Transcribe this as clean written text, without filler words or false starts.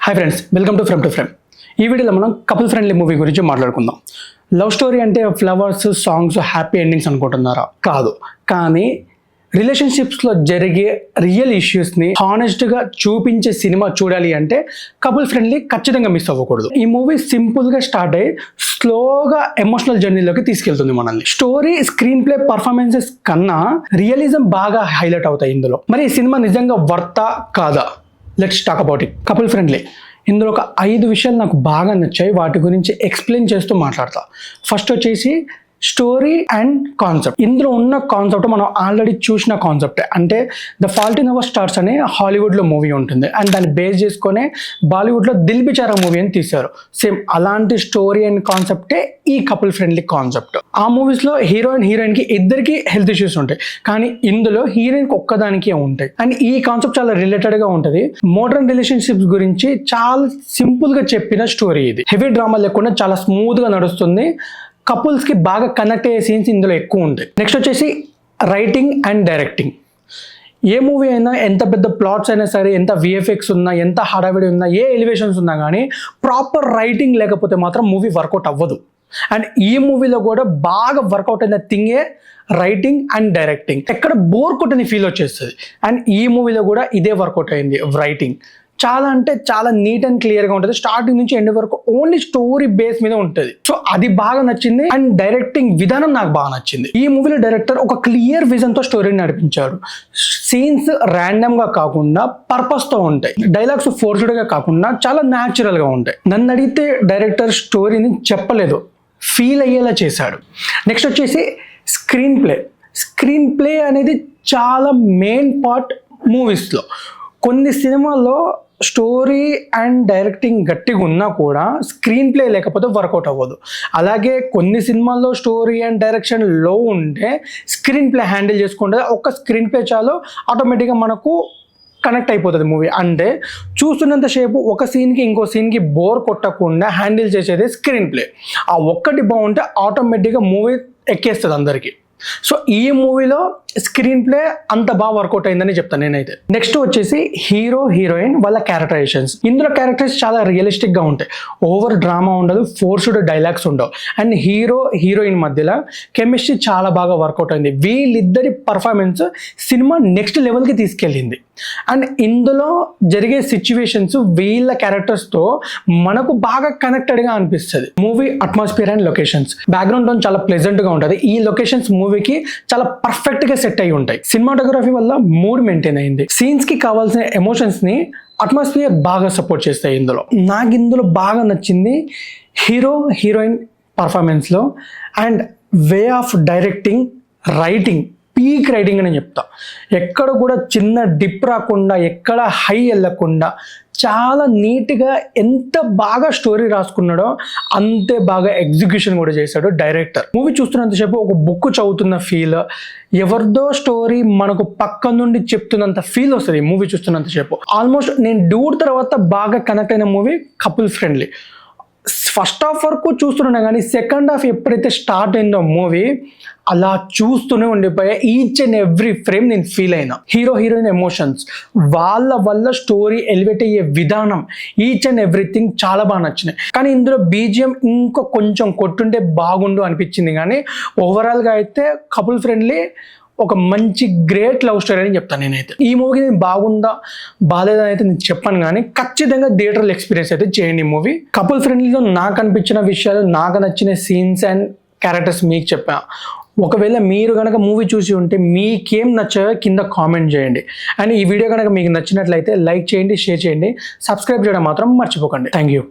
Hi friends, welcome to frame. ఈ వీడియోలో మనం కపుల్ ఫ్రెండ్లీ మూవీ గురించి మాట్లాడుకుందాం. లవ్ స్టోరీ అంటే ఫ్లవర్స్, సాంగ్స్, హ్యాపీ ఎండింగ్స్ అనుకుంటున్నారా? కాదు. కానీ రిలేషన్షిప్స్లో జరిగే రియల్ ఇష్యూస్ని హానెస్ట్గా చూపించే సినిమా చూడాలి అంటే కపుల్ ఫ్రెండ్లీ ఖచ్చితంగా మిస్ అవ్వకూడదు. ఈ మూవీ సింపుల్గా స్టార్ట్ అయ్యి స్లోగా ఎమోషనల్ జర్నీలోకి తీసుకెళ్తుంది మనల్ని. స్టోరీ, స్క్రీన్ ప్లే, పర్ఫార్మెన్సెస్ కన్నా రియలిజం బాగా హైలైట్ అవుతాయి ఇందులో. మరి ఈ సినిమా నిజంగా వర్తా కాదా? Let's talk about it. Couple friendly ఇందులో ఒక 5 విషయాలు నాకు బాగా నచ్చాయి. వాటి గురించి ఎక్స్ప్లెయిన్ చేస్తూ మాట్లాడతా. ఫస్ట్ వచ్చేసి స్టోరీ అండ్ కాన్సెప్ట్. ఇందులో ఉన్న కాన్సెప్ట్ మనం ఆల్రెడీ చూసిన కాన్సెప్టే. అంటే the fault in our stars అనే హాలీవుడ్లో మూవీ ఉంటుంది, అండ్ దాన్ని బేస్ చేసుకునే బాలీవుడ్లో దిల్ బేచారా మూవీ అని తీశారు. సేమ్ అలాంటి స్టోరీ అండ్ కాన్సెప్టే ఈ కపుల్ ఫ్రెండ్లీ కాన్సెప్ట్. ఆ మూవీస్లో హీరోయిన్కి ఇద్దరికి హెల్త్ ఇష్యూస్ ఉంటాయి, కానీ ఇందులో హీరోయిన్కి ఒక్కదానికే ఉంటాయి. అండ్ ఈ కాన్సెప్ట్ చాలా రిలేటెడ్గా ఉంటుంది. మోడర్న్ రిలేషన్షిప్స్ గురించి చాలా సింపుల్గా చెప్పిన స్టోరీ ఇది. హెవీ డ్రామా లేకుండా చాలా స్మూత్గా నడుస్తుంది. కపుల్స్కి బాగా కనెక్ట్ అయ్యే సీన్స్ ఇందులో ఎక్కువ ఉంటాయి. నెక్స్ట్ వచ్చేసి writing and directing. A movie అయినా, ఎంత పెద్ద ప్లాట్స్ అయినా సరే, ఎంత విఎఫ్ఎక్స్ ఉన్నా, ఎంత హడావిడి ఉన్నా, ఏ ఎలివేషన్స్ ఉన్నా కానీ ప్రాపర్ రైటింగ్ లేకపోతే మాత్రం మూవీ వర్కౌట్ అవ్వదు. అండ్ ఈ మూవీలో కూడా బాగా వర్కౌట్ అయిన థింగే రైటింగ్ అండ్ డైరెక్టింగ్. ఎక్కడ బోర్ కొట్టని ఫీల్ వచ్చేస్తుంది. అండ్ ఈ మూవీలో కూడా ఇదే వర్కౌట్ అయింది. రైటింగ్ చాలా అంటే చాలా నీట్ అండ్ క్లియర్గా ఉంటుంది. స్టార్టింగ్ నుంచి ఎండ్ వరకు ఓన్లీ స్టోరీ బేస్ మీద ఉంటుంది. సో అది బాగా నచ్చింది. అండ్ డైరెక్టింగ్ విధానం నాకు బాగా నచ్చింది. ఈ మూవీలో డైరెక్టర్ ఒక క్లియర్ విజన్తో స్టోరీని నడిపించాడు. సీన్స్ ర్యాండమ్గా కాకుండా పర్పస్తో ఉంటాయి. డైలాగ్స్ ఫోర్స్డ్గా కాకుండా చాలా న్యాచురల్గా ఉంటాయి. నన్ను అడిగితే డైరెక్టర్ స్టోరీని చెప్పలేదు, ఫీల్ అయ్యేలా చేశాడు. నెక్స్ట్ వచ్చేసి స్క్రీన్ ప్లే అనేది చాలా మెయిన్ పార్ట్ మూవీస్లో. కొన్ని సినిమాల్లో స్టోరీ అండ్ డైరెక్టింగ్ గట్టిగా ఉన్నా కూడా స్క్రీన్ ప్లే లేకపోతే వర్కౌట్ అవ్వదు. అలాగే కొన్ని సినిమాల్లో స్టోరీ అండ్ డైరెక్షన్ లో ఉంటే స్క్రీన్ ప్లే హ్యాండిల్ చేసుకుంటే ఒక్క స్క్రీన్ ప్లే చాలు, ఆటోమేటిక్గా మనకు కనెక్ట్ అయిపోతుంది మూవీ. అంటే చూస్తున్నంతసేపు ఒక సీన్కి ఇంకో సీన్కి బోర్ కొట్టకుండా హ్యాండిల్ చేసేది స్క్రీన్ ప్లే. ఆ ఒక్కటి బాగుంటే ఆటోమేటిక్గా మూవీ ఎక్కేస్తుంది అందరికీ. సో ఈ మూవీలో స్క్రీన్ ప్లే అంత బాగా వర్కౌట్ అయిందని చెప్తాను నేనైతే. నెక్స్ట్ వచ్చేసి హీరో హీరోయిన్ వాళ్ళ క్యారెక్టరైజేషన్స్. ఇందులో క్యారెక్టర్స్ చాలా రియలిస్టిక్గా ఉంటాయి. ఓవర్ డ్రామా ఉండదు, ఫోర్స్డ్ డైలాగ్స్ ఉండవు. అండ్ హీరో హీరోయిన్ మధ్యలో కెమిస్ట్రీ చాలా బాగా వర్కౌట్ అయింది. వీళ్ళిద్దరి పర్ఫార్మెన్స్ సినిమా నెక్స్ట్ లెవెల్కి తీసుకెళ్ళింది. అండ్ ఇందులో జరిగే సిచ్యువేషన్స్ వీళ్ళ క్యారెక్టర్స్తో మనకు బాగా కనెక్టెడ్గా అనిపిస్తుంది. Movie atmosphere and locations, background tone చాలా ప్లెజెంట్గా ఉంటుంది. ఈ లొకేషన్స్ మూవీకి చాలా పర్ఫెక్ట్గా సెట్ అయి ఉంటాయి. సినిమాటోగ్రఫీ వల్ల మూడ్ మెయింటైన్ అయింది. సీన్స్కి కావాల్సిన ఎమోషన్స్ని అట్మాస్ఫియర్ బాగా సపోర్ట్ చేస్తాయి. నాకు ఇందులో బాగా నచ్చింది హీరో హీరోయిన్ పర్ఫార్మెన్స్లో and way of directing, writing, peak writing అని చెప్తా. ఎక్కడ కూడా చిన్న డిప్ రాకుండా, ఎక్కడ హై వెళ్ళకుండా చాలా నీట్గా ఎంత బాగా స్టోరీ రాసుకున్నాడో అంతే బాగా ఎగ్జిక్యూషన్ కూడా చేశాడు డైరెక్టర్. మూవీ చూస్తున్నంతసేపు ఒక బుక్ చదువుతున్న ఫీల్, ఎవరిదో స్టోరీ మనకు పక్క నుండి చెప్తున్నంత ఫీల్ వస్తుంది మూవీ చూస్తున్నంతసేపు. ఆల్మోస్ట్ నేను డూడ్ తర్వాత బాగా కనెక్ట్ అయిన movie couple friendly. First half వరకు చూస్తున్నా కానీ సెకండ్ హాఫ్ ఎప్పుడైతే స్టార్ట్ అయిందో మూవీ అలా చూస్తూనే ఉండిపోయా. ఈచ్ అండ్ ఎవ్రీ ఫ్రేమ్ నేను ఫీల్ అయినా. హీరో హీరోయిన్ ఎమోషన్స్, వాళ్ళ వల్ల స్టోరీ ఎలివేట్ అయ్యే విధానం, ఈచ్ అండ్ ఎవ్రీథింగ్ చాలా బాగా నచ్చినాయి. కానీ ఇందులో బీజిఎం ఇంకో కొంచెం కొట్టుంటే బాగుండు అనిపించింది. కానీ ఓవరాల్గా అయితే కపుల్ ఫ్రెండ్లీ ఒక మంచి గ్రేట్ లవ్ స్టోరీ అని చెప్తాను నేనైతే. ఈ మూవీకి నేను బాగుందా బాగాలేదని అయితే నేను చెప్పాను, కానీ ఖచ్చితంగా థియేటర్లో ఎక్స్పీరియన్స్ అయితే చేయండి ఈ మూవీ. కపుల్ ఫ్రెండ్లీలో నాకు అనిపించిన విషయాలు, నాకు నచ్చిన సీన్స్ అండ్ క్యారెక్టర్స్ మీకు చెప్పా. ఒకవేళ మీరు కనుక మూవీ చూసి ఉంటే మీకేం నచ్చాయో కింద కామెంట్ చేయండి. అండ్ ఈ వీడియో కనుక మీకు నచ్చినట్లయితే లైక్ చేయండి, షేర్ చేయండి, సబ్స్క్రైబ్ చేయడం మాత్రం మర్చిపోకండి. Thank you.